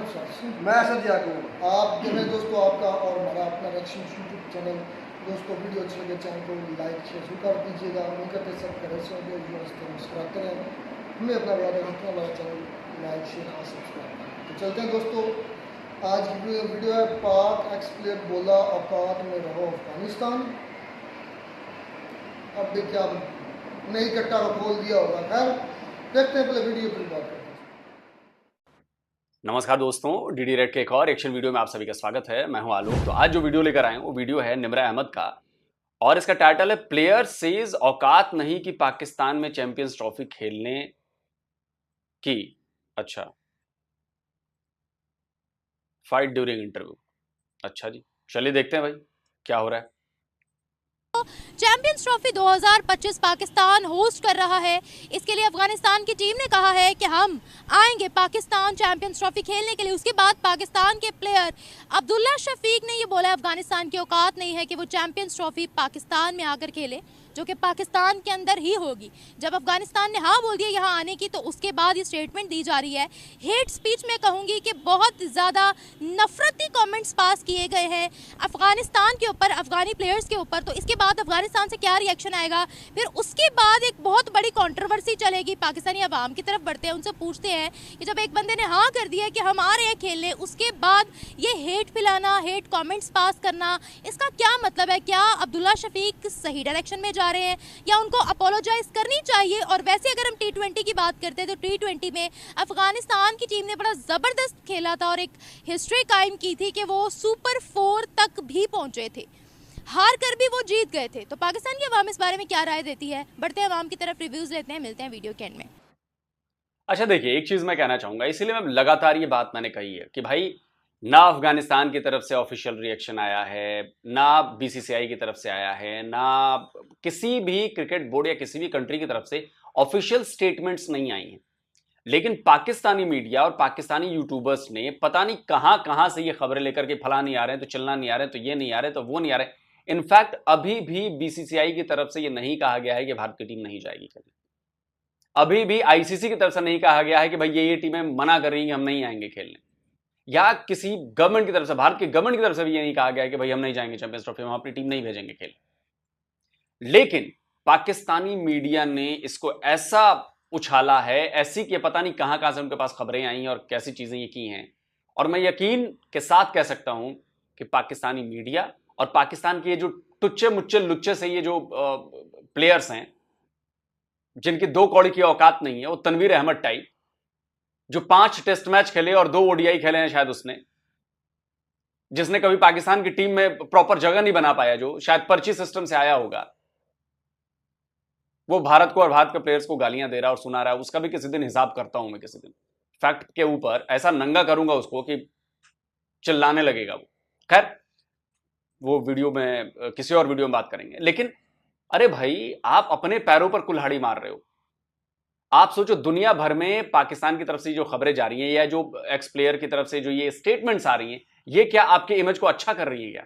नौशाद। मैं असद याकूब। आप जो है दोस्तों आपका और हमारा अपना रिएक्शन यूट्यूब चैनल दोस्तों वीडियो अच्छी लगे चैनल को लाइक शेयर जरूर कर दीजिएगा। उम्मीद करते सब करे से होंगे जो मुस्कुराते रहें। हमें अपना बड़ा अपना बड़ा चैनल लाइक शेयर और सब्सक्राइब करें। तो चलते हैं दोस्तों, आज की वीडियो है पाक एक्स प्लेयर बोला औकात में रहो अफगानिस्तान। अब देखिए आप नई कट्टा को खोल दिया होगा। खैर देखते हैं पहले वीडियो फिर बात करते हैं। नमस्कार दोस्तों, डीडी रेड के एक और एक्शन वीडियो में आप सभी का स्वागत है। मैं हूं आलोक। तो आज जो वीडियो लेकर आए हैं वो वीडियो है निम्रा अहमद का और इसका टाइटल है प्लेयर सेज औकात नहीं कि पाकिस्तान में चैंपियंस ट्रॉफी खेलने की। अच्छा, फाइट ड्यूरिंग इंटरव्यू। अच्छा जी, चलिए देखते हैं भाई क्या हो रहा है। चैंपियंस ट्रॉफी 2025 पाकिस्तान होस्ट कर रहा है। इसके लिए अफगानिस्तान की टीम ने कहा है कि हम आएंगे पाकिस्तान चैंपियंस ट्रॉफी खेलने के लिए। उसके बाद पाकिस्तान के प्लेयर अब्दुल्ला शफीक ने ये बोला अफगानिस्तान की औकात नहीं है कि वो चैंपियंस ट्रॉफी पाकिस्तान में आकर खेले, जो कि पाकिस्तान के अंदर ही होगी। जब अफगानिस्तान ने हाँ बोल दिया यहाँ आने की, तो उसके बाद ये स्टेटमेंट दी जा रही है। हेट स्पीच में कहूँगी कि बहुत ज़्यादा नफरती कमेंट्स पास किए गए हैं अफगानिस्तान के ऊपर, अफगानी प्लेयर्स के ऊपर। तो इसके बाद अफगानिस्तान से क्या रिएक्शन आएगा, फिर उसके बाद एक बहुत बड़ी कंट्रोवर्सी चलेगी। पाकिस्तानी अवाम की तरफ बढ़ते हैं, उनसे पूछते हैं कि जब एक बंदे ने हाँ कर दिया कि हम आ रहे हैं खेलने, उसके बाद ये हेट फैलाना, हेट कमेंट्स पास करना, इसका क्या मतलब है? क्या अब्दुल्ला शफीक सही डायरेक्शन में जा रहे हैं या उनको अपोलोजाइज करनी चाहिए? और वैसे अगर हम T20 की बात करते हैं तो T20 में अफगानिस्तान की टीम ने बड़ा ज़बरदस्त खेला था और एक हिस्ट्री कायम की थी कि वो सुपर 4 तक भी पहुंचे थे, हार कर भी वो जीत गए थे। तो पाकिस्तान की आवाम इस बारे में क्या राय देती है? बढ़ते हैं आवाम की तरफ, रिव्यूज लेते हैं, मिलते हैं वीडियो के एंड में। अच्छा देखिए, एक चीज मैं कहना चाहूंगा, इसीलिए मैं लगातार ये बात मैंने कही है कि भाई ना अफगानिस्तान की तरफ से ऑफिशियल रिएक्शन आया है, ना बीसीसीआई की तरफ से आया है, ना किसी भी क्रिकेट बोर्ड या किसी भी कंट्री की तरफ से ऑफिशियल स्टेटमेंट्स नहीं आई हैं। लेकिन पाकिस्तानी मीडिया और पाकिस्तानी यूट्यूबर्स ने पता नहीं कहां कहां से ये खबरें लेकर के फला नहीं आ रहे हैं तो चलना नहीं आ रहे, तो ये नहीं आ रहे, तो वो नहीं आ रहे। इनफैक्ट अभी भी बीसीसीआई की तरफ से ये नहीं कहा गया है कि भारत की टीम नहीं जाएगी खेलने। अभी भी आईसीसी की तरफ से नहीं कहा गया है कि भाई ये टीमें मना कर रही हैं कि हम नहीं आएंगे खेलने, या किसी गवर्नमेंट की तरफ से, भारत की गवर्नमेंट की तरफ से भी ये नहीं कहा गया है कि भाई हम नहीं जाएंगे चैंपियंस ट्रॉफी में, हम अपनी टीम नहीं भेजेंगे खेलने। लेकिन पाकिस्तानी मीडिया ने इसको ऐसा उछाला है, ऐसी कि पता नहीं कहां कहां से उनके पास खबरें आई और कैसी चीजें ये की हैं। और मैं यकीन के साथ कह सकता हूं कि पाकिस्तानी मीडिया और पाकिस्तान के ये जो टुच्चे मुच्चे लुच्चे से ये जो प्लेयर्स हैं जिनकी 2 कौड़ी की औकात नहीं है, वो तनवीर अहमद टाइप जो 5 टेस्ट मैच खेले और 2 ओडीआई खेले हैं शायद उसने, जिसने कभी पाकिस्तान की टीम में प्रॉपर जगह नहीं बना पाया, जो शायद पर्ची सिस्टम से आया होगा, वो भारत को और भारत के प्लेयर्स को गालियां दे रहा और सुना रहा है। उसका भी किसी दिन हिसाब करता हूं मैं, किसी दिन फैक्ट के ऊपर ऐसा नंगा करूंगा उसको कि चिल्लाने लगेगा वो। खैर वो वीडियो में किसी और वीडियो में बात करेंगे। लेकिन अरे भाई, आप अपने पैरों पर कुल्हाड़ी मार रहे हो। आप सोचो, दुनिया भर में पाकिस्तान की तरफ से जो खबरें जा रही हैं या जो एक्स प्लेयर की तरफ से जो ये स्टेटमेंट्स आ रही हैं, ये क्या आपके इमेज को अच्छा कर रही है क्या?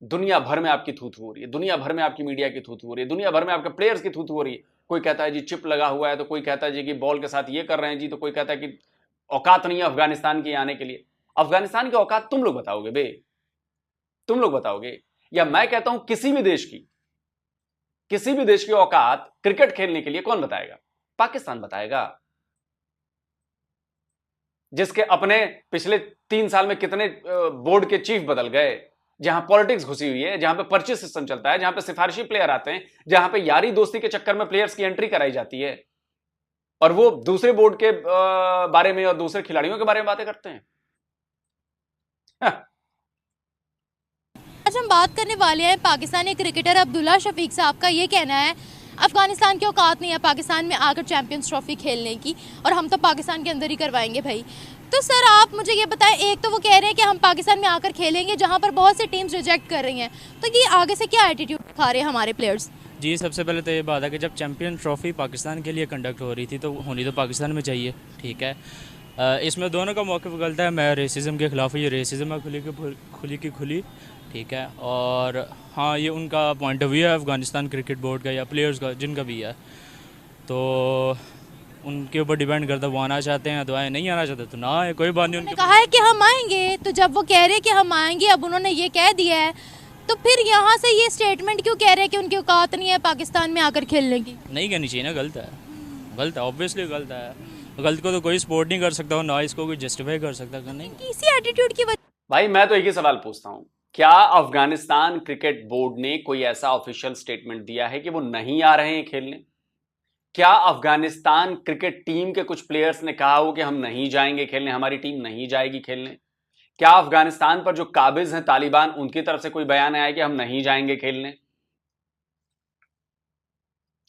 दुनिया भर में आपकी थू थू हो रही है, दुनिया भर में आपकी मीडिया की थू थू हो रही है, दुनिया भर में आपके प्लेयर्स की थू थू हो रही है। कोई कहता है जी चिप लगा हुआ है, तो कोई कहता है जी कि बॉल के साथ ये कर रहे हैं जी, तो कोई कहता है कि औकात नहीं है अफगानिस्तान की आने के लिए। अफगानिस्तान की औकात तुम लोग बताओगे बे, तुम लोग बताओगे? या मैं कहता हूं किसी भी देश की औकात क्रिकेट खेलने के लिए कौन बताएगा? पाकिस्तान बताएगा, जिसके अपने पिछले 3 साल में कितने बोर्ड के चीफ बदल गए, जहां पॉलिटिक्स घुसी हुई है, जहां पे पर्चेस सिस्टम चलता है, जहां पे सिफारिशी प्लेयर आते हैं, जहां पे यारी दोस्ती के चक्कर में प्लेयर्स की एंट्री कराई जाती है, और वो दूसरे बोर्ड के बारे में और दूसरे खिलाड़ियों के बारे में बातें करते हैं। आज हम बात करने वाले हैं पाकिस्तानी क्रिकेटर अब्दुल्ला शफीक साहब का। ये कहना है अफगानिस्तान की औकात नहीं है पाकिस्तान में आकर चैंपियंस ट्रॉफी खेलने की, और हम तो पाकिस्तान के अंदर ही करवाएंगे भाई। तो सर आप मुझे ये बताएं, एक तो वो कह रहे हैं कि हम पाकिस्तान में आकर खेलेंगे जहां पर बहुत सी टीम्स रिजेक्ट कर रही हैं, तो ये आगे से क्या एटीट्यूड दिखा रहे हैं हमारे प्लेयर्स? जी, सबसे पहले तो ये बात है कि जब चैम्पियन ट्रॉफी पाकिस्तान के लिए कंडक्ट हो रही थी तो होनी तो पाकिस्तान में चाहिए, ठीक है। इसमें दोनों का मौक़िफ़ गलत है। मैं रेसिज्म के ख़िलाफ़ हूँ, ये रेसिज्म है खुली, ठीक है। और हाँ, ये उनका पॉइंट ऑफ व्यू है अफ़गानिस्तान क्रिकेट बोर्ड का या प्लेयर्स का, जिनका भी है। तो उनके ऊपर डिपेंड करता है, वो आना चाहते हैं तो आए, नहीं आना चाहते तो ना आए, कोई बात नहीं। उन्होंने कहा है कि हम आएंगे, तो जब वो कह रहे हैं कि हम आएंगे, अब उन्होंने ये कह दिया है, तो फिर यहाँ से ये स्टेटमेंट क्यों कह रहे हैं कि उनकी औकात नहीं है पाकिस्तान में आकर खेलने की? नहीं कहनी चाहिए ना, गलत है, गलत है, ऑब्वियसली गलत है। गलत को तो कोई सपोर्ट नहीं कर सकता, ना इसको कोई जस्टिफाई कर सकता। नहीं, इसी एटीट्यूड की वजह भाई मैं तो एक ही सवाल पूछता हूं, क्या अफगानिस्तान क्रिकेट बोर्ड ने कोई ऐसा ऑफिशियल स्टेटमेंट दिया है कि वो नहीं आ रहे हैं खेलने? क्या अफगानिस्तान क्रिकेट टीम के कुछ प्लेयर्स ने कहा हो कि हम नहीं जाएंगे खेलने, हमारी टीम नहीं जाएगी खेलने? क्या अफगानिस्तान पर जो काबिज हैं तालिबान, उनकी तरफ से कोई बयान आया कि हम नहीं जाएंगे खेलने?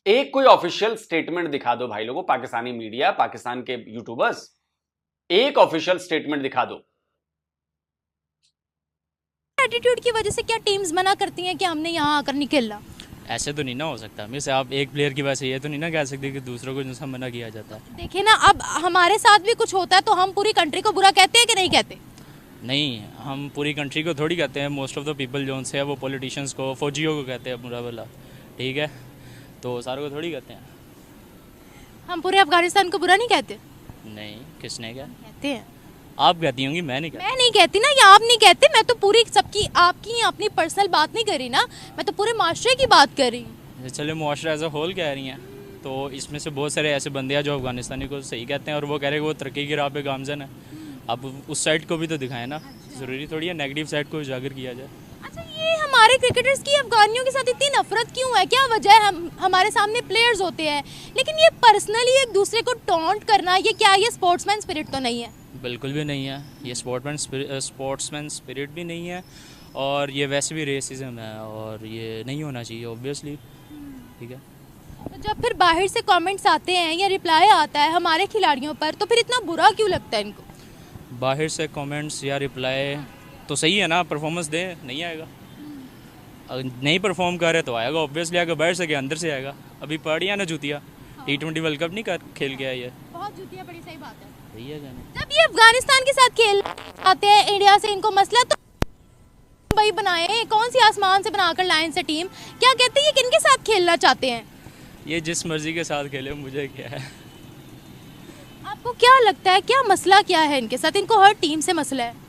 एक कोई ऑफिशियल स्टेटमेंट दिखा दो भाई लोगों, पाकिस्तानी मीडिया, पाकिस्तान के यूट्यूबर्स, एक ऑफिशियल स्टेटमेंट दिखा दो। एटीट्यूड की वजह से क्या टीम्स मना करती हैं कि हमने यहाँ आकर नहीं खेलना? ऐसे तो नहीं ना हो सकता। वैसे आप एक प्लेयर की वजह से ये तो नहीं ना कह सकते कि दूसरों को जैसा मना किया जाता है। देखिए ना, अब हमारे साथ भी कुछ होता है तो हम पूरी कंट्री को बुरा कहते हैं कि नहीं कहते? नहीं, हम पूरी कंट्री को थोड़ी कहते हैं, मोस्ट ऑफ द पीपल जो उनसे है वो पॉलिटिशियंस को, फौजियों को कहते हैं बुरा भला, ठीक है, तो सारों को थोड़ी कहते हैं। हम पूरे अफगानिस्तान को बुरा नहीं कहते? नहीं, किसने क्या कहते हैं। आप कहती होंगी, मैं नहीं कहता। मैं नहीं कहती ना, या आप नहीं कहते, मैं तो पूरी सबकी, आपकी अपनी पर्सनल बात नहीं कर रही ना, मैं तो पूरे माशरे की बात कर रही हूँ। चले मुआशरा एज अ होल कह रही हैं, तो इसमें से बहुत सारे ऐसे बंदे हैं जो अफगानिस्तानी को सही कहते हैं और वो कह रहे हैं कि वो तरक्की की राह पे गामजन है। अब उस साइड को भी तो दिखाएं ना, ज़रूरी थोड़ी है नेगेटिव साइड को उजागर किया जाए। अच्छा, ये हमारे क्रिकेटर्स की अफगानियों के साथ इतनी नफरत क्यों है? क्या वजह है? हमारे सामने प्लेयर्स होते हैं, लेकिन ये पर्सनली एक दूसरे को टॉन्ट करना, ये क्या, ये स्पोर्ट्समैन स्पिरिट तो नहीं है? बिल्कुल भी नहीं है, ये स्पोर्ट्समैन स्पिरिट भी नहीं है, और ये वैसे भी रेसिज्म है और ये नहीं होना चाहिए ऑब्वियसली, ठीक है। तो जब फिर बाहर से कमेंट्स आते हैं या रिप्लाई आता है हमारे खिलाड़ियों पर, तो फिर इतना बुरा क्यों लगता है इनको? बाहर से कमेंट्स या रिप्लाई तो सही है ना, परफॉर्मेंस दे, नहीं आएगा, अगर नहीं परफॉर्म कर रहे तो आएगा ऑब्वियसली, आएगा, बाहर से क्या अंदर से आएगा। अभी पढ़िया ना जूतिया, T20 वर्ल्ड कप नहीं खेल के आई है, बहुत जूतियाँ, बड़ी सही बात है। सही है जाने। जब ये अफगानिस्तान के साथ खेल आते हैं, इंडिया से इनको मसला, तो भाई बनाए, कौन सी आसमान से बनाकर लाइन से टीम, क्या कहते हैं ये किनके साथ खेलना चाहते हैं? ये जिस मर्जी के साथ खेले, मुझे क्या है। आपको क्या लगता है, क्या मसला क्या है इनके साथ? इनको हर टीम से मसला है।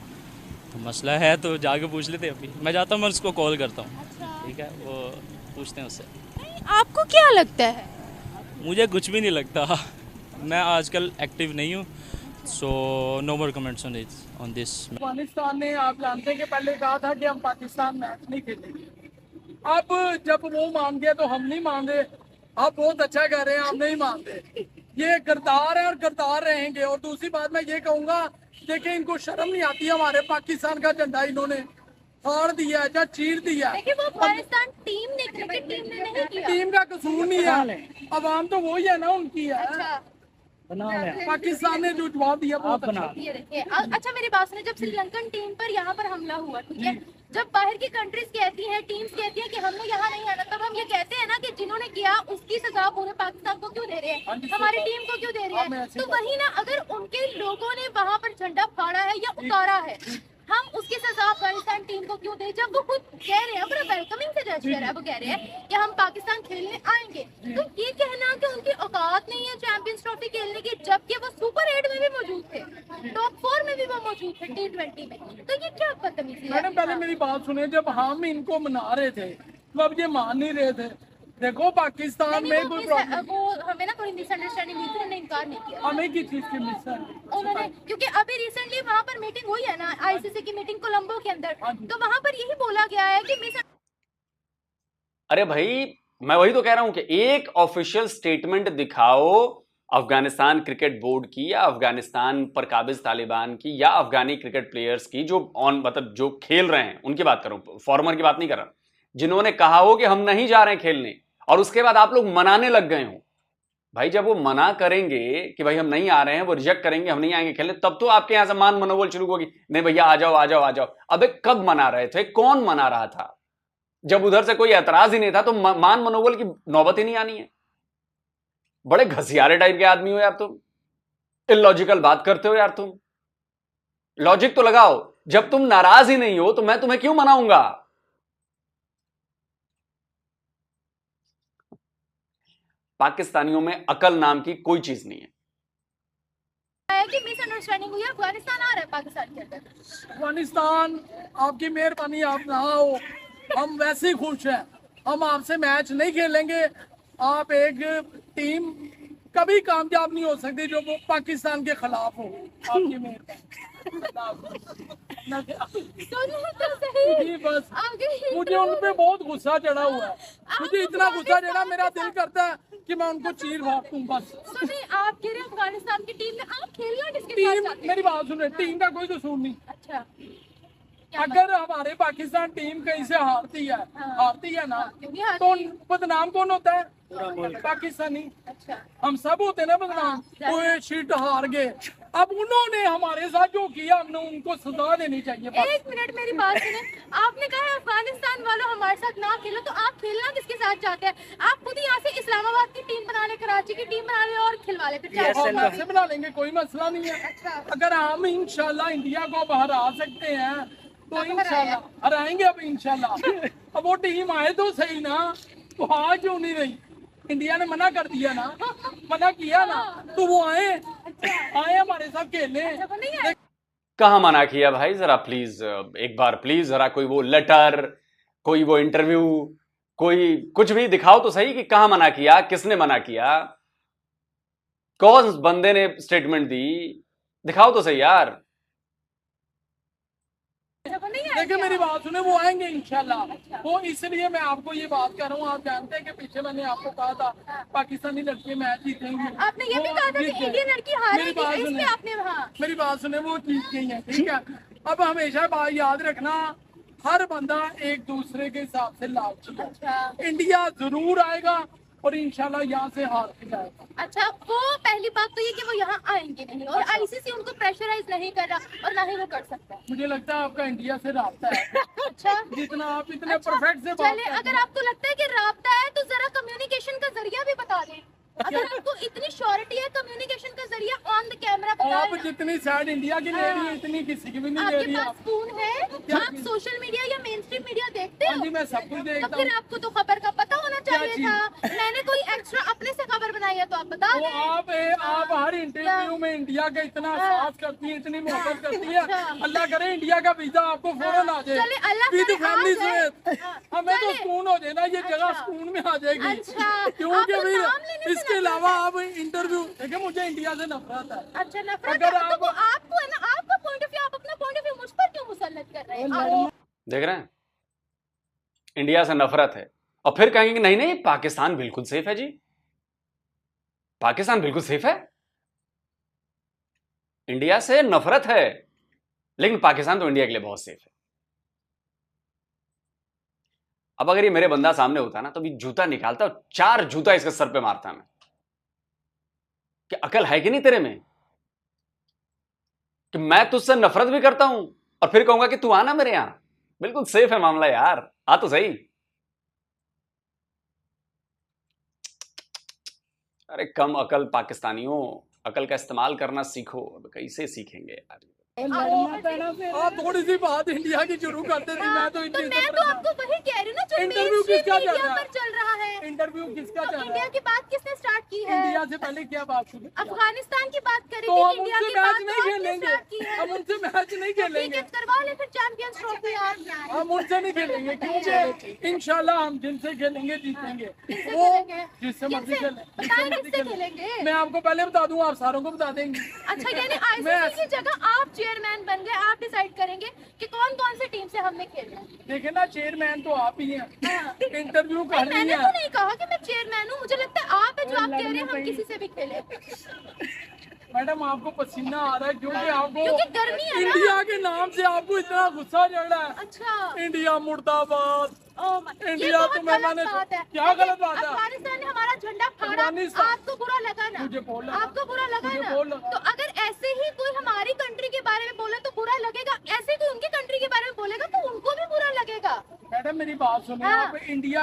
तो मसला है तो जाके पूछ लेते, अभी मैं जाता हूँ, मैं उसको कॉल करता हूँ, अच्छा। ठीक है, वो पूछते हैं उससे। नहीं, आपको क्या लगता है? मुझे कुछ भी नहीं लगता, मैं आजकल एक्टिव नहीं हूँ, so no more comments on this. Afghanistan ने, आप जानते हैं कि पहले कहा था कि हम पाकिस्तान मैच नहीं खेलेंगे, अब जब वो मान गए तो हम नहीं मान रहे। आप बहुत अच्छा कह रहे हैं, हम नहीं मानते, ये गद्दार है और गद्दार रहेंगे। और दूसरी बात मैं ये कहूँगा, देखिए इनको शर्म नहीं आती, हमारे पाकिस्तान का झंडा इन्होंने फाड़ दिया है या चीर दिया है। देखिए, वो अफगानिस्तान टीम ने, क्रिकेट टीम ने नहीं किया। टीम का कसूर नहीं है, अवाम तो वही है ना, उनकी है। अच्छा, पाकिस्तान ने जो जवाब दिया बहुत अच्छा। ये देखिए, अच्छा मेरी बात सुनिए, जब श्रीलंकन टीम पर यहाँ पर हमला हुआ, ठीक है, जब बाहर की कंट्रीज कहती हैं, टीम्स कहती हैं कि हमने यहाँ नहीं आना, तब हम ये कहते हैं ना कि जिन्होंने किया उसकी सजा पूरे पाकिस्तान को क्यों दे रहे हैं, हमारी टीम को क्यों दे रहे हैं? तो वही ना, अगर उनके लोगों ने वहाँ पर झंडा फाड़ा है या उतारा है, हम उसकी सजा अफगानिस्तान टीम को क्यों दे? जब वो खुद कह रहे हैं, बड़ा वेलकमिंग से जेस्चर है, वो कह रहे हैं कि हम पाकिस्तान खेलने आएंगे, तो ये कहना कि उनकी औकात नहीं है चैंपियंस ट्रॉफी खेलने की, जबकि वो सुपर 8 में भी मौजूद थे, टॉप 4 में भी वो मौजूद थे T20 में, तो ये क्या बदतमीजी है? मैडम पहले मेरी बात सुने, जब हम इनको मना रहे थे तो अब ये मान नहीं रहे थे। देखो पाकिस्तान में कोई प्रॉब्लम, वो हमें ना थोड़ी मिसअंडरस्टैंडिंग हुई थी, उन्होंने इनकार नहीं किया। हमें की चीज की मिस है, उन्होंने, क्योंकि अभी रिसेंटली वहाँ पर मीटिंग हुई है ना, ICC की मीटिंग कोलंबो के अंदर, तो वहाँ पर यही बोला गया है कि अरे भाई, मैं वही तो कह रहा हूं कि एक ऑफिशियल स्टेटमेंट दिखाओ अफगानिस्तान क्रिकेट बोर्ड की, या अफगानिस्तान पर काबिज तालिबान की, या अफगानी क्रिकेट प्लेयर्स की, जो मतलब जो खेल रहे हैं उनकी बात करूं, फॉर्मर की बात नहीं कर रहा, जिन्होंने कहा हो कि हम नहीं जा रहे हैं खेलने, और उसके बाद आप लोग मनाने लग गए हो। भाई जब वो मना करेंगे कि भाई हम नहीं आ रहे हैं, वो रिजेक्ट करेंगे, हम नहीं आएंगे खेलने, तब तो आपके यहां से मान मनोबल शुरू होगी, नहीं भैया आ जाओ आ जाओ आ जाओ। अबे कब मना रहे थे, कौन मना रहा था? जब उधर से कोई एतराज ही नहीं था तो मान मनोबल की नौबत ही नहीं आनी है। बड़े घसियारे टाइप के आदमी हो यार तुम, इलॉजिकल बात करते हो यार तुम, लॉजिक तो लगाओ। जब तुम नाराज ही नहीं हो तो मैं तुम्हें क्यों मनाऊंगा? पाकिस्तानियों में अकल नाम की कोई चीज नहीं है। है कि मिसअंडरस्टैंडिंग हुई है, अफगानिस्तान आ रहा है पाकिस्तान के अंदर। अफगानिस्तान आपकी मेहरबानी, आप ना हो, हम वैसे ही खुश हैं। हम आपसे मैच नहीं खेलेंगे। आप एक टीम कभी कामयाब नहीं हो सकती जो वो पाकिस्तान के खिलाफ हो। आपकी मेहरबानी। जी बस मुझे उन पे बहुत गुस्सा चढ़ा हुआ है। मुझे इतना गुस्सा चढ़ा, मेरा दिल करता है कि मैं उनको चीर फाड़ दूं बस। सुनिए, आप कह रहे हैं अफगानिस्तान की टीम में आप खेलना किसके साथ टीम, चाहते हैं? मेरी बात सुने, टीम का कोई कसूर नहीं। अच्छा, अगर हमारे पाकिस्तान टीम कहीं से हारती है ना, क्योंकि तो बदनाम कौन होता है? पाकिस्तानी। अच्छा, हम सब होते हैं ना बदनाम। वो शीट हार गए। अब उन्होंने हमारे साथ जो किया, हमने उनको सजा देनी चाहिए बस। एक मिनट मेरी बात सुने। आपने कहा है अफगानिस्तान वालों हमारे साथ ना खेलो, तो आप खेलना किसके साथ चाहते हैं? आप खुद यहाँ से इस्लामाबाद की टीम बना ले, कराची की टीम बना ले और खिलवा ले, फिर चाहे ऐसे बना लेंगे, कोई मसला नहीं है। अच्छा, अगर हम इंशाल्लाह इंडिया को अब हरा सकते हैं तो इंशाल्लाह हराएंगे। अब इंशाल्लाह अब वो टीम आए तो सही ना, तो आ क्यों नहीं रही? इंडिया ने मना कर दिया ना, मना किया ना, तो वो आए हमारे साथ खेलने। वो नहीं है। कहाँ मना किया भाई? जरा प्लीज एक बार प्लीज जरा कोई वो लेटर, कोई वो इंटरव्यू, कोई कुछ भी दिखाओ तो सही कि कहाँ मना किया, किसने मना किया, कौन बंदे ने स्टेटमेंट दी, दिखाओ तो सही यार। वो नहीं है। देखिए मेरी बात सुने, वो आएंगे इंशाल्लाह। वो इसलिए मैं आपको ये बात कर रहा हूँ। आप जानते हैं कि पीछे मैंने आपको कहा था पाकिस्तानी लड़के मैच जीतेंगे। आपने ये भी कहा था कि इंडियन लड़की हारेगी, इसमें आपने मेरी बात सुने, वो जीत गई है, ठीक है। अब हमेशा बात याद रखना, हर बंदा एक दूसरे के हिसाब से लालची है। अच्छा, इंडिया जरूर आएगा और इंशाल्लाह यहाँ से हार के जाएगा। अच्छा, वो पहली बात तो ये कि वो यहाँ आएंगे नहीं और आईसीसी उनको प्रेशराइज नहीं कर रहा और ना ही वो कर सकता है। मुझे लगता है आपका इंडिया से राब्ता है। अच्छा, जितना आप इतने परफेक्ट से बात चलिए, करते अगर हैं। आपको लगता है कि राब्ता है तो जरा कम्युनिकेशन का जरिया भी बता दें। अगर आपको इतनी श्योरिटी है कम्युनिकेशन का जरिया ऑन द कैमरा बता आप दें। जितनी साइड इंडिया की ले रही है, इतनी किसी की भी नहीं ले आपके रही पास आप। फोन है, आप सोशल मीडिया या मेन स्ट्रीम मीडिया देखते हाँ हो? जी, मैं सब कुछ तो देखता फिर हूँ। आपको तो खबर का पता होना चाहिए चीज़? था। मैंने कोई एक्स्ट्रा अपने से खबर बनाई है तो आप बता तो दें। आप हर इंटरव्यू में इंडिया का इतना साथ करती है, इतनी मोहब्बत करती है। अच्छा। अल्लाह करे इंडिया का वीजा आपको फौरन आ जाए, चलिए, अल्लाह विद करे आ फैमिली जाए। समेत। हाँ, हमें तो चलिए। सुकून हो जाए ना, ये जगह अच्छा। सुकून में आ जाएगी। अच्छा, क्योंकि आपको फिर नाम लेने से इसके नफरत अलावा है? आप इंटरव्यू देखिए, मुझे इंडिया से नफरत है। अच्छा, नफरत अगर है, तो वो आपको है ना, आपका पॉइंट ऑफ व्यू, आप अपना पॉइंट ऑफ व्यू मुझ पर क्यों मुसल्लत कर रहे हैं? देख रहे हैं, इंडिया से नफरत है और फिर कहेंगे कि नहीं नहीं पाकिस्तान बिल्कुल सेफ है जी, पाकिस्तान बिल्कुल सेफ है। इंडिया से नफरत है लेकिन पाकिस्तान तो इंडिया के लिए बहुत सेफ है। अब अगर ये मेरे बंदा सामने होता ना तो भी जूता निकालता और 4 जूता इसके सर पे मारता मैं कि अकल है कि नहीं तेरे में, कि मैं तुझसे नफरत भी करता हूं और फिर कहूंगा कि तू आना मेरे यहां, बिल्कुल सेफ है मामला यार, आ तो सही। अरे कम अकल पाकिस्तानियों, अकल का इस्तेमाल करना सीखो। अब कैसे सीखेंगे यार? आप थोड़ी सी बात इंडिया की शुरू करते थे, मैं तो तो मैं तो आपको वही कह रही हूँ ना, जो इंटरव्यू mainstream किसका चल मीडिया रहा है? पर चल रहा है। इंटरव्यू किसका तो चल रहा इंडिया है? की बात किसने स्टार्ट की है? इंडिया से पहले क्या बात हुई? अफगानिस्तान की बात करी तो थी, हम इंडिया उनसे की बात मैच तो नहीं आपने खेलेंगे, स्टार्ट की है। हम उनसे मैच नहीं ठीक खेलेंगे, है, करवा ले फिर चैंपियंस ट्रॉफी यार। हम उनसे नहीं खेलेंगे क्योंकि इंशाल्लाह हम जिनसे खेलेंगे जीतेंगे। किससे वो खेलेंगे? जिससे मर्जी किससे? खेलें, बताएं जिससे मर्जी किससे खेलें। खेलेंगे? मैं आपको पहले बता दूं, आप सारों को बता देंगे। अच्छा, यानी आईसीसी की जगह आप चेयरमैन बन गए, आप डिसाइड करेंगे कि कौन कौन से टीम से हमने खेलना है। देखे ना, चेयरमैन तो आप ही हैं, इंटरव्यू कर रही मैंने तो हैं। नहीं कहा कि मैं चेयरमैन हूँ, मुझे लगता है आप है जो आप कह रहे हैं हम किसी से भी खेले। मैडम आपको पसीना आ रहा है क्योंकि आपको क्योंकि गर्मी है ना। इंडिया के नाम से आपको इतना गुस्सा चढ़ रहा है। अच्छा, इंडिया मुर्दाबाद। ये इंडिया बहुत तो मैं गलत बात है। क्या गलत बात है? अफगानिस्तान ने हमारा झंडा फाड़ा, अफगानिस्तान- आपको बुरा लगा ना? मुझे बोल लगा। आपको बुरा लगा मुझे ना? बोल लगा। तो अगर ऐसे ही कोई हमारी कंट्री के बारे में बोले तो बुरा लगेगा, ऐसे कोई उनकी कंट्री के बारे में बोलेगा तो उनको भी बुरा लगेगा। मैडम मेरी बात सुनिए, हाँ। आप इंडिया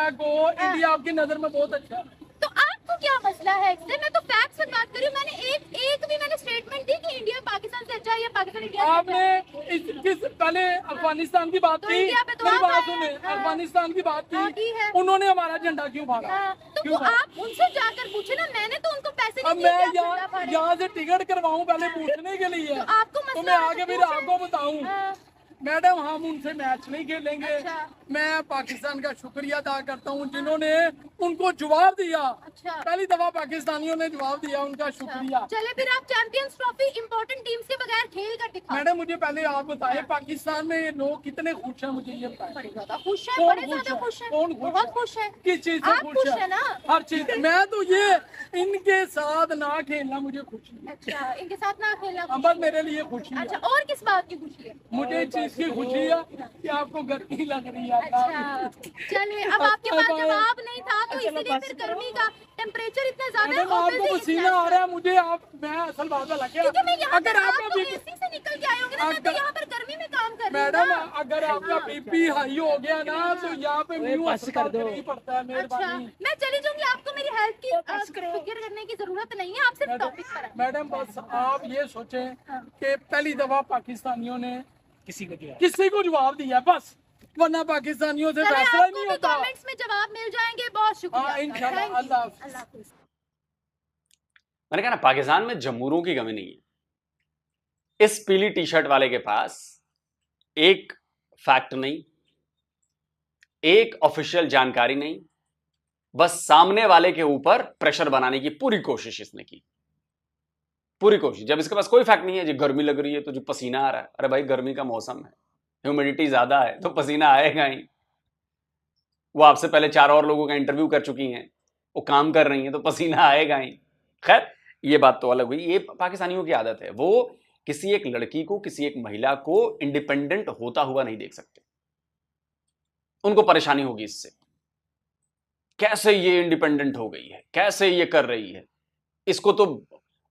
आपकी नजर में बहुत अच्छा है। तो आपको क्या मसला है इससे? मैं तो फैक्ट से बात कर रही हूँ। मैंने एक एक भी मैंने स्टेटमेंट दी कि इंडिया पाकिस्तान से अच्छा है या पाकिस्तान इंडिया से आपने किस पहले अफगानिस्तान की बात तो की, इंडिया पे तो मेरी आप बात आए सुने, हैं। हाँ। अफगानिस्तान की बात हाँ, की है। की, उन्होंने हमारा झंडा क्यों फाड़ा? हाँ, तो क्यों वो फाड़ा? आप उनसे जाकर पूछे ना, मैंने तो उनको पैसे अब नहीं दिए मैं कि आप झंडा फाड़े। यहाँ से टिकट करवाऊं पहले पूछने के लिए, तो आपको तो मसला मैं है, आगे तो फिर पूछें। आपको बताऊं हाँ, मैडम हम उनसे मैच नहीं खेलेंगे। अच्छा। मैं पाकिस्तान का शुक्रिया अदा करता हूं जिन्होंने उनको जवाब दिया। अच्छा। पहली दफा पाकिस्तानियों ने जवाब दिया, उनका शुक्रिया। चले फिर आप चैंपियंस ट्रॉफी इंपॉर्टेंट टीम्स के बगैर खेल कर दिखाओ। मैडम मुझे पहले आप बताएं पाकिस्तान में लोग कितने खुश हैं, मुझे ये बताएं। बड़े ज्यादा खुश है, कौन बड़े खुश ज्यादा है? खुश है, कौन खुश बहुत है? खुश है। किस चीज से आप खुश है ना? हर चीज। मैं तो ये इनके साथ ना खेलना मुझे खुशी है। अच्छा, इनके साथ ना खेलना अब खुश बस मेरे लिए खुशी है। अच्छा, है। और किस बात की खुशी है? मुझे इस चीज की खुशी है कि आपको गर्मी लग रही है। अच्छा, चलिए अब आपके पास जवाब नहीं था तो चलो इसीलिए बस फिर गर्मी का टेम्परेचर इतना ज्यादा है। मैडम आपको पसीना आ रहा है, मुझे आप मैं असल बात है लगे क्योंकि मैं यहाँ अगर पर, आप आपका तो बीपी एसी से निकल के आए होंगे ना, मैं तो अगर- यहाँ पर गर्मी में काम कर रही हूँ मैडम ना। अगर आपका बीपी हाई हो गया ना तो यहाँ पे म्यू अस्पताल करना पड़ता है। अच्छा, मेहरबानी मैं चली जाऊंगी, आपको मेरी हेल्थ की फिक्र करने की जरूरत नहीं है, आप सिर्फ टॉपिक पर आए। मैडम बस आप ये सोचें कि पहली दफा पाकिस्तानियों ने किसी को जवाब दिया बस, वरना पाकिस्तानियों से चले, फैसला ही आपको नहीं भी होता। कमेंट्स में जवाब मिल जाएंगे। बहुत शुक्रिया। हाँ, इंशाल्लाह। Thank you. अल्लाह हाफ़िज़। अल्लाह हाफ़िज़। मैंने कहा ना, पाकिस्तान में जमूरों की कमी नहीं है। इस पीली टी शर्ट वाले के पास एक फैक्ट नहीं, एक ऑफिशियल जानकारी नहीं, बस सामने वाले के ऊपर प्रेशर बनाने की पूरी कोशिश इसने की, पूरी कोशिश। जब इसके पास कोई फैक्ट नहीं है, जी गर्मी लग रही है तो जो पसीना आ रहा है, अरे भाई गर्मी का मौसम है, ह्यूमिडिटी ज्यादा है तो पसीना आएगा ही। वो आपसे पहले 4 और लोगों का इंटरव्यू कर चुकी हैं, वो काम कर रही हैं, तो पसीना आएगा ही। खैर ये बात तो अलग हुई। ये पाकिस्तानियों की आदत है, वो किसी एक लड़की को, किसी एक महिला को इंडिपेंडेंट होता हुआ नहीं देख सकते। उनको परेशानी होगी इससे, कैसे ये इंडिपेंडेंट हो गई है, कैसे ये कर रही है, इसको तो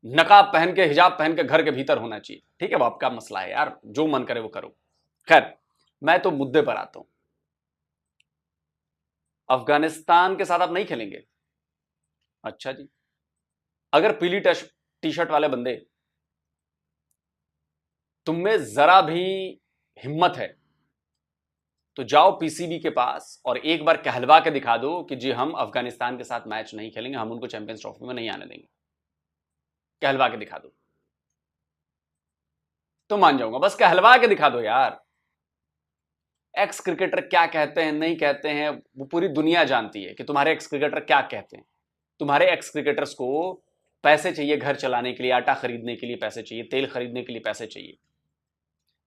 नकाब पहन के, हिजाब पहन के घर के भीतर होना चाहिए। ठीक है, वो आपका मसला है यार, जो मन करे वो करो। खैर मैं तो मुद्दे पर आता हूं। अफगानिस्तान के साथ आप नहीं खेलेंगे? अच्छा जी, अगर पीली टी शर्ट वाले बंदे तुम में जरा भी हिम्मत है तो जाओ पीसीबी के पास और एक बार कहलवा के दिखा दो कि जी हम अफगानिस्तान के साथ मैच नहीं खेलेंगे, हम उनको चैंपियंस ट्रॉफी में नहीं आने देंगे। कहलवा के दिखा दो तो मान जाऊंगा, बस कहलवा के दिखा दो यार। एक्स क्रिकेटर क्या कहते हैं, नहीं कहते हैं, वो पूरी दुनिया जानती है कि तुम्हारे एक्स क्रिकेटर क्या कहते हैं। तुम्हारे एक्स क्रिकेटर्स को पैसे चाहिए घर चलाने के लिए, आटा खरीदने के लिए पैसे चाहिए, तेल खरीदने के लिए पैसे चाहिए,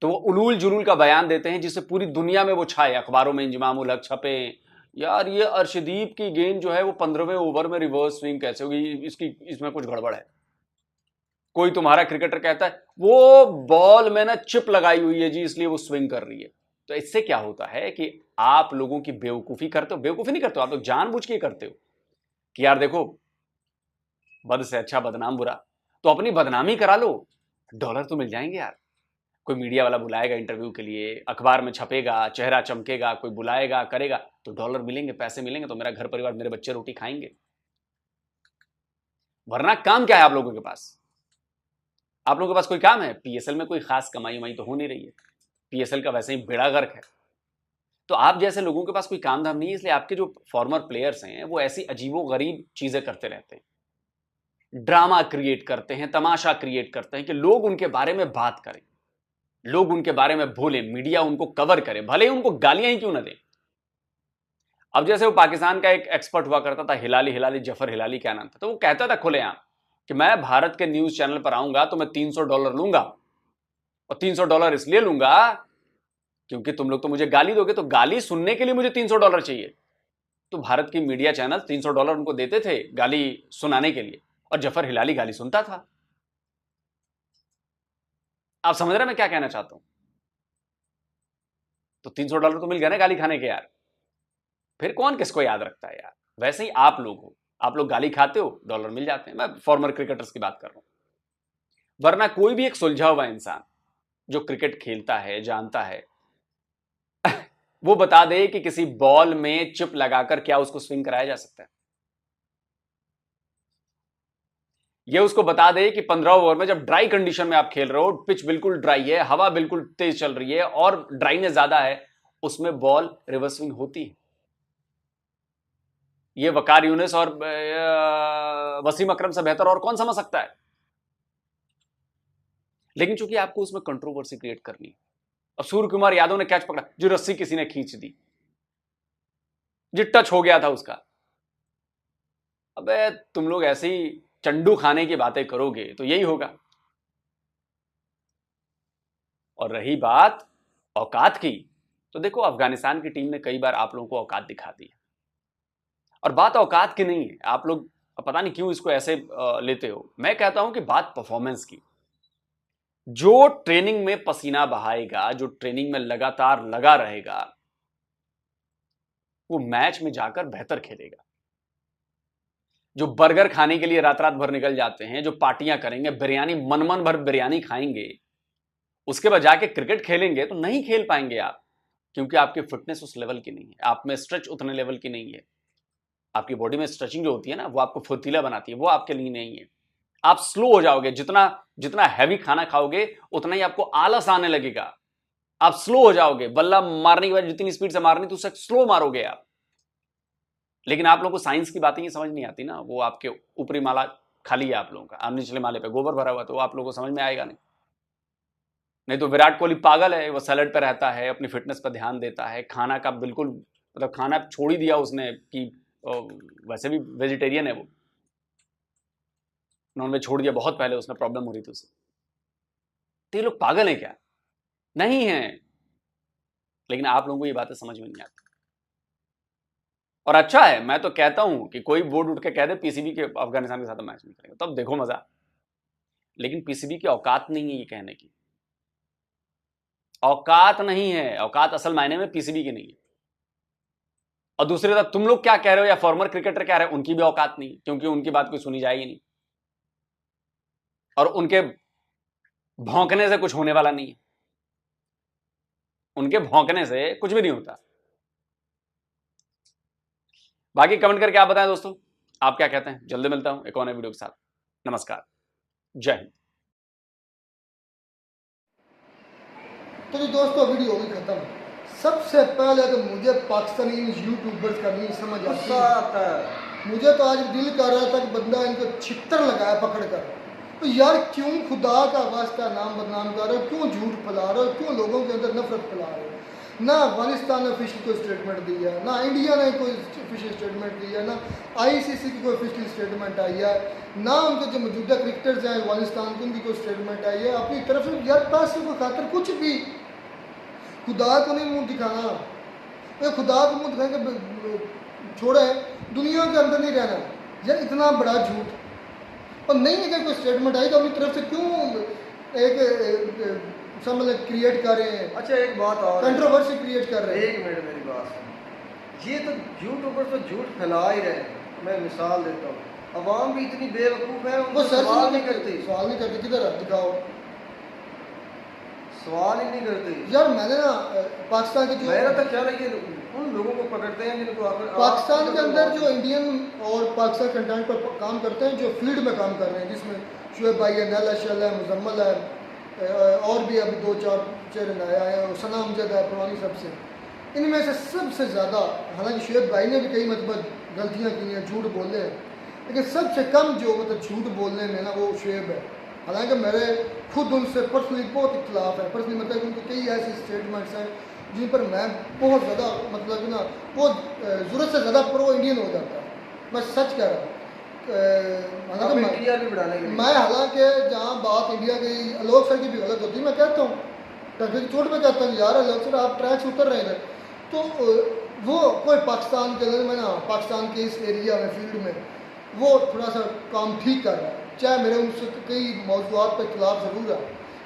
तो वो उलूल जुलूल का बयान देते हैं जिससे पूरी दुनिया में वो छाए, अखबारों में इंजमाम उल हक छपे, यार ये अर्शदीप की गेंद जो है वो 15वें ओवर में रिवर्स स्विंग कैसे होगी, इसमें कुछ गड़बड़ है। कोई तुम्हारा क्रिकेटर कहता है वो बॉल में ना चिप लगाई हुई है जी, इसलिए वो स्विंग कर रही है। तो इससे क्या होता है कि आप लोगों की बेवकूफी करते हो, बेवकूफी नहीं करते हो आप लोग, जानबूझ के करते हो कि यार देखो बद से अच्छा बदनाम बुरा, तो अपनी बदनामी करा लो, डॉलर तो मिल जाएंगे यार। कोई मीडिया वाला बुलाएगा इंटरव्यू के लिए, अखबार में छपेगा, चेहरा चमकेगा, कोई बुलाएगा करेगा तो डॉलर मिलेंगे, पैसे मिलेंगे, तो मेरा घर परिवार, मेरे बच्चे रोटी खाएंगे। वरना काम क्या है आप लोगों के पास? आप लोगों के पास कोई काम है? पीएसएल में कोई खास कमाई वमाई तो हो नहीं रही है, पीएसएल का वैसे ही बेड़ा गर्क है। तो आप जैसे लोगों के पास कोई काम धाम नहीं है, इसलिए आपके जो फॉर्मर प्लेयर्स हैं वो ऐसी अजीबो गरीब चीजें करते रहते हैं, ड्रामा क्रिएट करते हैं, तमाशा क्रिएट करते हैं कि लोग उनके बारे में बात करें, लोग उनके बारे में बोले, मीडिया उनको कवर करे, भले ही उनको गालियां ही क्यों ना दें। अब जैसे वो पाकिस्तान का एक एक्सपर्ट हुआ करता था, हिलाली जफर हिलाली क्या नाम था, तो वो कहता था खुलेआम कि मैं भारत के न्यूज चैनल पर आऊंगा तो मैं $300 लूंगा, और $300 इसलिए लूंगा क्योंकि तुम लोग तो मुझे गाली दोगे, तो गाली सुनने के लिए मुझे $300 चाहिए। तो भारत की मीडिया चैनल $300 उनको देते थे गाली सुनाने के लिए, और जफर हिलाली गाली सुनता था। आप समझ रहे मैं क्या कहना चाहता हूं? तो $300 तो मिल गया ना गाली खाने के यार, फिर कौन किसको याद रखता है यार। वैसे ही आप लोग हो, आप लोग गाली खाते हो, डॉलर मिल जाते हैं। मैं फॉर्मर क्रिकेटर्स की बात कर रहा हूं, वरना कोई भी एक सुलझा हुआ इंसान जो क्रिकेट खेलता है, जानता है, वो बता दे कि किसी बॉल में चिप लगाकर क्या उसको स्विंग कराया जा सकता है। ये उसको बता दे कि 15 ओवर में जब ड्राई कंडीशन में आप खेल रहे हो, पिच बिल्कुल ड्राई है, हवा बिल्कुल तेज चल रही है और ड्राइनेस ज्यादा है, उसमें बॉल रिवर्स स्विंग होती है। ये वकार यूनिस और वसीम अकरम से बेहतर और कौन समझ सकता है। लेकिन चूंकि आपको उसमें कंट्रोवर्सी क्रिएट करनी, अब सूर्य कुमार यादव ने कैच पकड़ा, जो रस्सी किसी ने खींच दी, जो टच हो गया था उसका। अबे तुम लोग ऐसे ही चंडू खाने की बातें करोगे तो यही होगा। और रही बात औकात की, तो देखो अफगानिस्तान की टीम ने कई बार आप लोगों को औकात दिखा दी है। और बात औकात की नहीं है, आप लोग पता नहीं क्यों इसको ऐसे लेते हो। मैं कहता हूं कि बात परफॉर्मेंस की। जो ट्रेनिंग में पसीना बहाएगा, जो ट्रेनिंग में लगातार लगा रहेगा, वो मैच में जाकर बेहतर खेलेगा। जो बर्गर खाने के लिए रात रात भर निकल जाते हैं, जो पार्टियां करेंगे, बिरयानी मन भर बिरयानी खाएंगे, उसके बाद जाके क्रिकेट खेलेंगे तो नहीं खेल पाएंगे आप, क्योंकि आपकी फिटनेस उस लेवल की नहीं है, आप में स्ट्रेच उतने लेवल की नहीं है। आपकी बॉडी में स्ट्रेचिंग जो होती है ना, वो आपको फुर्तीला बनाती है, वो आपके लिए नहीं है। आप स्लो हो जाओगे, जितना हैवी खाना खाओगे उतना ही आपको आलस आने लगेगा। आप स्लो हो जाओगे, बल्ला मारने के बाद जितनी स्पीड से मारनी थी उससे स्लो मारोगे आप। लेकिन आप लोगों को साइंस की बातें ये समझ नहीं आती ना, वो आपके ऊपरी माला खाली है आप लोगों का, निचले माले पे गोबर भरा हुआ, तो वो आप लोगों को समझ में आएगा नहीं तो विराट कोहली पागल है, वो सैलेड पे रहता है, अपनी फिटनेस पर ध्यान देता है, खाना का बिल्कुल मतलब खाना छोड़ ही दिया उसने कि वैसे भी वेजिटेरियन है वो, नॉनवेज छोड़ दिया बहुत पहले, उसने प्रॉब्लम हो रही थी उसे। तो ये लोग पागल हैं क्या? नहीं है। लेकिन आप लोगों को ये बातें समझ में नहीं आती। और अच्छा है, मैं तो कहता हूं कि कोई बोर्ड उठ के कह दे पीसीबी के अफगानिस्तान के साथ मैच नहीं करेगा, तब देखो मजा। लेकिन पीसीबी की औकात नहीं है ये कहने की, औकात नहीं है, औकात असल मायने में पीसीबी की नहीं है। और दूसरी तरफ तुम लोग क्या कह रहे हो या फॉर्मर क्रिकेटर कह रहे हो, उनकी भी औकात नहीं, क्योंकि उनकी बात कोई सुनी जाएगी नहीं और उनके भौंकने से कुछ होने वाला नहीं है। उनके भौंकने से कुछ भी नहीं होता। बाकी कमेंट करके आप बताएं दोस्तों, आप क्या कहते हैं। जल्दी मिलता हूं एक और नए वीडियो के साथ। नमस्कार, जय हिंद। तो जी दोस्तों, वीडियो होगी खत्म। सबसे पहले तो मुझे पाकिस्तानी यूट्यूबर्स का नहीं समझ आता है। मुझे तो आज दिल कर रहा था कि बंदा इनको छितर लगाया पकड़ कर। तो यार क्यों खुदा का वास्ता नाम बदनाम कर रहे हो, क्यों झूठ फैला रहे हो, क्यों लोगों के अंदर नफरत फैला रहे हो। ना अफगानिस्तान ने ऑफिशियल कोई स्टेटमेंट दी है, ना इंडिया ने कोई ऑफिशियल स्टेटमेंट दी है, ना आईसीसी की कोई ऑफिशियल स्टेटमेंट आई है, ना उनके जो मौजूदा क्रिकेटर्स हैं अफगानिस्तान की उनकी कोई स्टेटमेंट आई है। अपनी तरफ से यार पैसे को खातर कुछ भी, खुदा को नहीं मुंह दिखाना। तो खुदा को मुंह दिखाएंगे छोड़े, दुनिया के अंदर नहीं रहना यार, इतना बड़ा झूठ। और नहीं अगर कोई स्टेटमेंट आई तो अपनी तरफ से क्यों एक समझ क्रिएट कर रहे हैं। अच्छा एक बात और, कंट्रोवर्सी क्रिएट कर रहे हैं। एक मिनट मेरी बात सुन, ये तो यूट्यूबर तो झूठ फैला ही रहे हैं। मैं मिसाल देता हूँ, अवाम भी इतनी बेवकूफ़ है, वो सवाल नहीं करती। सवाल नहीं करती, किधर दिखाओ, सवाल ही नहीं करती यार। मैंने ना पाकिस्तान के जो, मेरा तो ख्याल है कि उन लोगों को पकड़ते हैं जिनको पाकिस्तान के अंदर जो इंडियन और पाकिस्तान कंटेंट पर काम करते हैं, जो फील्ड में काम कर रहे हैं, जिसमें शुएब भाई है, नैल अशल है, मुजम्मल है, और भी अभी 2-4 चेहरे नया है, सना अमजद है पुरानी सबसे। इनमें से सबसे ज़्यादा, हालांकि शुएब भाई ने भी कई मतलब गलतियाँ की हैं, झूठ बोले हैं, लेकिन सबसे कम जो मतलब झूठ बोलने में ना वो शुएब है। हालांकि मेरे खुद उनसे पर्सनली बहुत इख्तलाफ है, पर्सनली मतलब उनके कई ऐसे स्टेटमेंट्स हैं जिन पर मैं बहुत ज़्यादा मतलब ना वो ज़रूरत से ज़्यादा प्रो इंडियन हो जाता है। मैं सच कह रहा हूँ। मैं हालांकि जहाँ बात इंडिया की, आलोक सर की भी गलत होती है, मैं कहता हूँ टंके की चोट में कहता हूँ यार आलोक सर आप ट्रैक से उतर रहे थे, तो वो कोई पाकिस्तान के अंदर में ना, पाकिस्तान के इस एरिया में फील्ड में वो थोड़ा सा काम ठीक कर रहा है, चाहे मेरे उनसे कई मौजूदात पर खिलाफ ज़रूर है,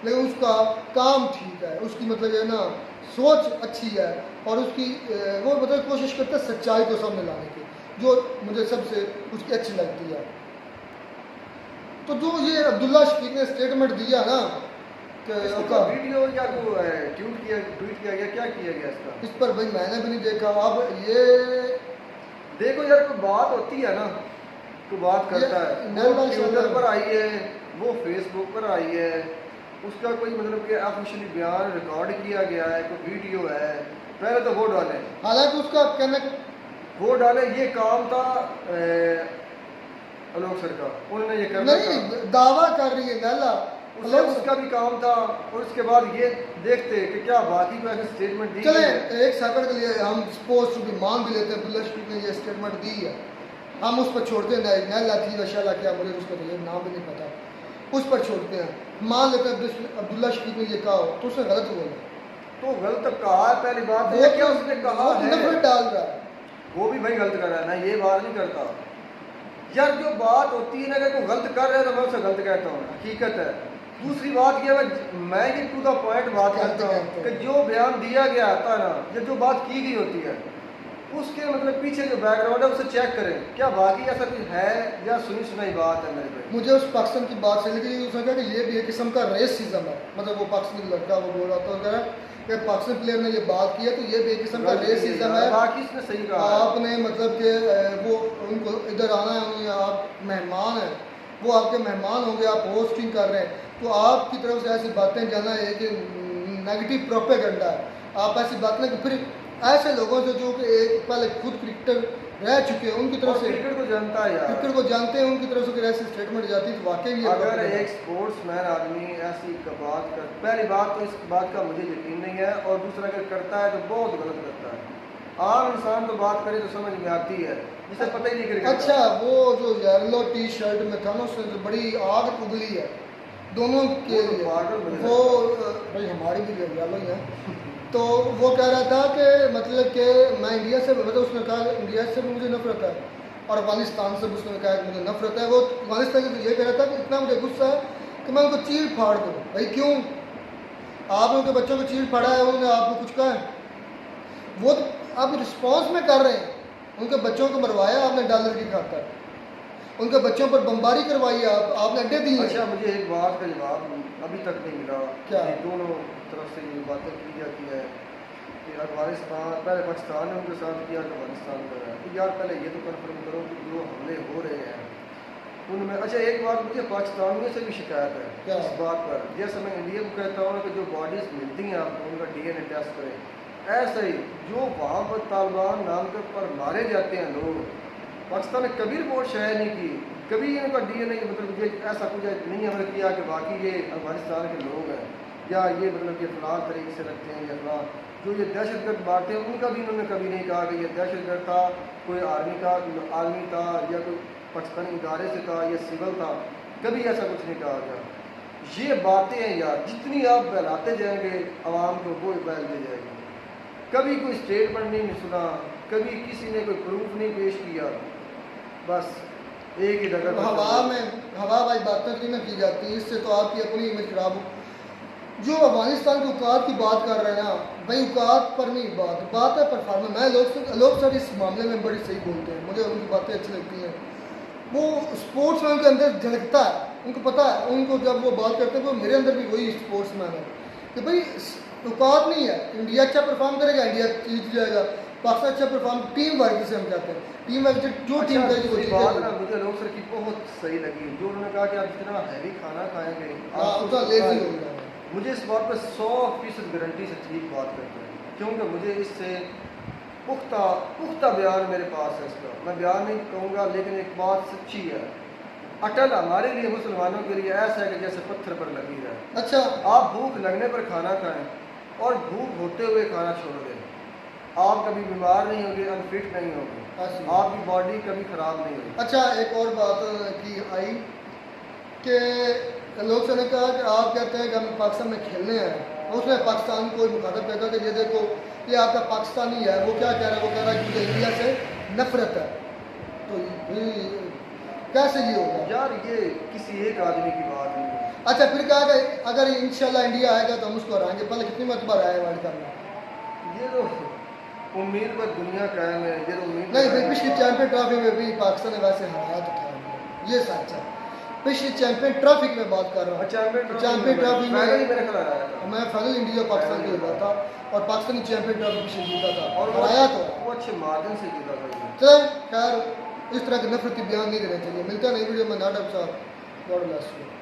लेकिन उसका काम ठीक है, उसकी मतलब ये ना सोच अच्छी है, और उसकी वो मतलब कोशिश करता है सच्चाई को सामने लाने की, जो मुझे सबसे उसकी अच्छी लगती है। तो जो ये अब्दुल्ला शफीक ने स्टेटमेंट दिया ना कि वीडियो या ट्वीट किया गया, क्या किया गया इसका, इस पर भाई मैंने भी नहीं देखा। अब ये देखो यार, कोई बात होती है ना, तो बात करता है, नैला वो शायद- ट्विटर पर आई है, वो फेसबुक पर आई है, उसका कोई मतलब कि ऑफिशियली बयान रिकॉर्ड किया गया है, कोई वीडियो है, पहले तो वो डाले, हालांकि उसका कहना वो डाले, ये काम था आलोक सर का, उन्होंने ये करना था, नहीं दावा कर रही है नैला उसका भी काम था। और उसके बाद ये देखते कि क्या बाकी को ऐसे स्टेटमेंट दी चले है। एक सेकंड के लिए हम स्पोर्ट्स भी मान भी लेते हैं अब्दुल्ला शफीक ने ये स्टेटमेंट दी है, हम उस पर छोड़ते हैं नैला थी वशाला क्या मुझे उसका नाम भी नहीं पता, उस पर छोड़ते हैं, मान लेते हैं अब्दुल्ला शफीक ने ये कहा हो तो उसने गलत बोला, तो गलत कहा है, पहली बात वो है क्या उसने कहा वो है, नफरत डाल रहा है। वो भी भाई गलत कर रहा है ना, ये बात नहीं करता यार। जो बात होती है ना, अगर कोई गलत कर रहा है तो मैं उसे गलत कहता हूँ, हकीकत है। दूसरी बात ये मैं ये टू द पॉइंट बात करता हूँ कि जो बयान दिया गया था ना, या जो बात की गई होती है, उसके मतलब पीछे जो बैकग्राउंड है उसे चेक करें, क्या बाकी ऐसा कुछ है या सुनी सुनाई बात है मेरे भाई। मुझे उस पाकिस्तान की बात से लेकिन उसने कहा कि ये भी एक किस्म का रेसिज्म है, मतलब वो पाकिस्तानी लड़का वो बोल रहा था अगर कि पाकिस्तान प्लेयर ने ये बात की है तो ये भी एक किस्म का रेसिज्म है। बाकी इसने सही कहा, आपने मतलब कि वो उनको इधर आना है, आप मेहमान हैं, वो आपके मेहमान होंगे, आप होस्टिंग कर रहे हैं, तो आपकी तरफ से ऐसी बातें जाना है कि नेगेटिव प्रोपेगेंडा है, आप ऐसी बातें कि फिर ऐसे लोगों से जो कि एक पहले खुद क्रिकेटर रह चुके हैं उनकी तरफ से क्रिकेट को जानता है यार, क्रिकेट को जानते हैं, उनकी तरफ से अगर ऐसी स्टेटमेंट जाती तो वाकई ये अगर एक स्पोर्ट्समैन आदमी ऐसी बात कर, पहली बात तो इस बात का मुझे यकीन नहीं है, और दूसरा अगर करता है तो बहुत गलत करता है। आम इंसान तो बात करे तो समझ में आती है, जिसे पता ही नहीं क्रिकेट। अच्छा वो जो येलो टी शर्ट में था ना उससे तो बड़ी आग उगली है दोनों के वो तो लिए, पागल मुझे वो भाई हमारी भी येलो ही है, तो वो कह रहा था कि मतलब कि मैं इंडिया से, मतलब उसने कहा इंडिया से भी मुझे नफरत है और अफगानिस्तान से भी उसने कहा कि मुझे नफरत है। वो अफगानिस्तान से ये कह रहा था कि इतना मुझे गुस्सा है कि मैं उनको चीर फाड़ दूँ। भाई क्यों, आपने उनके बच्चों को चीर फाड़ा है, उन्होंने आपको कुछ कहा है? वो तो आप रिस्पॉन्स में कर रहे हैं, उनके बच्चों को मरवाया आपने डॉलर की खातर, उनके बच्चों पर बमबारी करवाई, आपने अड्डे दिए। अच्छा मुझे एक बात का जवाब अभी तक नहीं मिला, क्या? ये दोनों तरफ से ये बातें की जाती है कि अफगानिस्तान, पहले पाकिस्तान ने उनके साथ किया तो अफगानिस्तान कर रहा है, तो यार पहले ये तो कन्फर्म करो कि जो हमले हो रहे हैं उनमें, अच्छा एक बात मुझे पाकिस्तानियों से भी शिकायत है क्या? इस बात पर, जैसे मैं इंडिया को कहता हूँ कि जो बॉडीज़ मिलती हैं आपको उनका DNA टेस्ट करें, ऐसे ही जो वहाँ पर तालिबान नाम के पर मारे जाते हैं लोग, पाकिस्तान ने कभी रिपोर्ट शायद नहीं की, कभी इनका DNA मतलब ये ऐसा कुछ नहीं अमल किया कि बाकी ये अफगानिस्तान के लोग हैं या ये मतलब ये फलां तरीके से रखते हैं या फलां, जो ये दहशतगर्द बातें हैं उनका भी इन्होंने कभी नहीं कहा कि ये दहशतगर्द था, कोई आर्मी था या कोई पाकिस्तानी इदारे से था या सिविल था, कभी ऐसा कुछ नहीं कहा गया। ये बातें हैं यार, जितनी आप फैलाते जाएंगे आवाम को वो फैलते जाएगी, कभी कोई स्टेटमेंट नहीं सुना, कभी किसी ने कोई प्रूफ नहीं पेश किया, बस एक ही जगह हवा भाई बातें नहीं ना की जाती, इससे तो आपकी अपनी इमेज खराब हो। जो अफगानिस्तान के औकात की बात कर रहे हैं ना भाई, औकात पर नहीं बात है परफॉर्मेंस। मैं लोग सर इस मामले में बड़ी सही बोलते हैं, मुझे उनकी बातें अच्छी लगती हैं, वो स्पोर्ट्स मैन के अंदर झलकता है, उनको पता है, उनको जब वो बात करते हैं वो मेरे अंदर भी वही स्पोर्ट्स मैन है कि भाई औकात नहीं है, इंडिया अच्छा परफॉर्म करेगा, इंडिया जीत जाएगा, पाकिस्तान अच्छा परफॉर्म, टीम वर्क जिसे हम कहते हैं, टीम वर्क जो टीम करेगी वो बात ना जीतेगी। मुझे लोग सर की बहुत सही लगी, जो उन्होंने कहा कि आप जितना हैवी खाना खाएंगे हाँ, उतना लेजी हो गया है। मुझे इस बात पर 100% गारंटी से ठीक बात करते हैं, क्योंकि मुझे इससे पुख्ता बयान मेरे पास है इसका, मैं बयान नहीं कहूँगा लेकिन एक बात सच्ची है, अटल हमारे लिए मुसलमानों के लिए ऐसा है कि जैसे पत्थर पर लगी है। अच्छा आप भूख लगने पर खाना खाएं और भूख होते हुए खाना छोड़ दें, आप कभी बीमार नहीं होंगे, अनफिट नहीं होंगे, आपकी बॉडी कभी ख़राब नहीं होगी। अच्छा एक और बात की आई कि लोग ने कहा कि आप कहते हैं कि हम पाकिस्तान में खेलने आए, उसने पाकिस्तान को मुखातब कहता कि ये देखो ये आपका पाकिस्तानी है, वो क्या कह रहा है, वो कह रहा है कि मुझे इंडिया से नफरत है, तो ये कैसे ये होगा यार, ये किसी एक आदमी की बात नहीं है। अच्छा फिर कहा कि अगर इंशाल्लाह इंडिया आएगा तो हम उसको हराएंगे, पहले कितनी मरतबा रहा है वर्ल्ड कप में? ये तो उम्मीद पर दुनिया कायम है, ये तो उम्मीद नहीं भाई, पिछली चैंपियन ट्रॉफी में भी पाकिस्तान ने वैसे हराया तो था, ये सच है, पिछली चैंपियन ट्रॉफी की मैं बात कर रहा हूँ, चैंपियन ट्रॉफी में मैं फाइनल इंडिया पाकिस्तान के हुआ था और पाकिस्तानी चैंपियन ट्रॉफी पिछले जीता था और और हराया तो वो अच्छे मार्जिन से जीता था। चलो खैर इस तरह के नफरती बयान नहीं देने चाहिए। मिलता नहीं वीडियो में नाटक साहब, गॉड ब्लेस यू।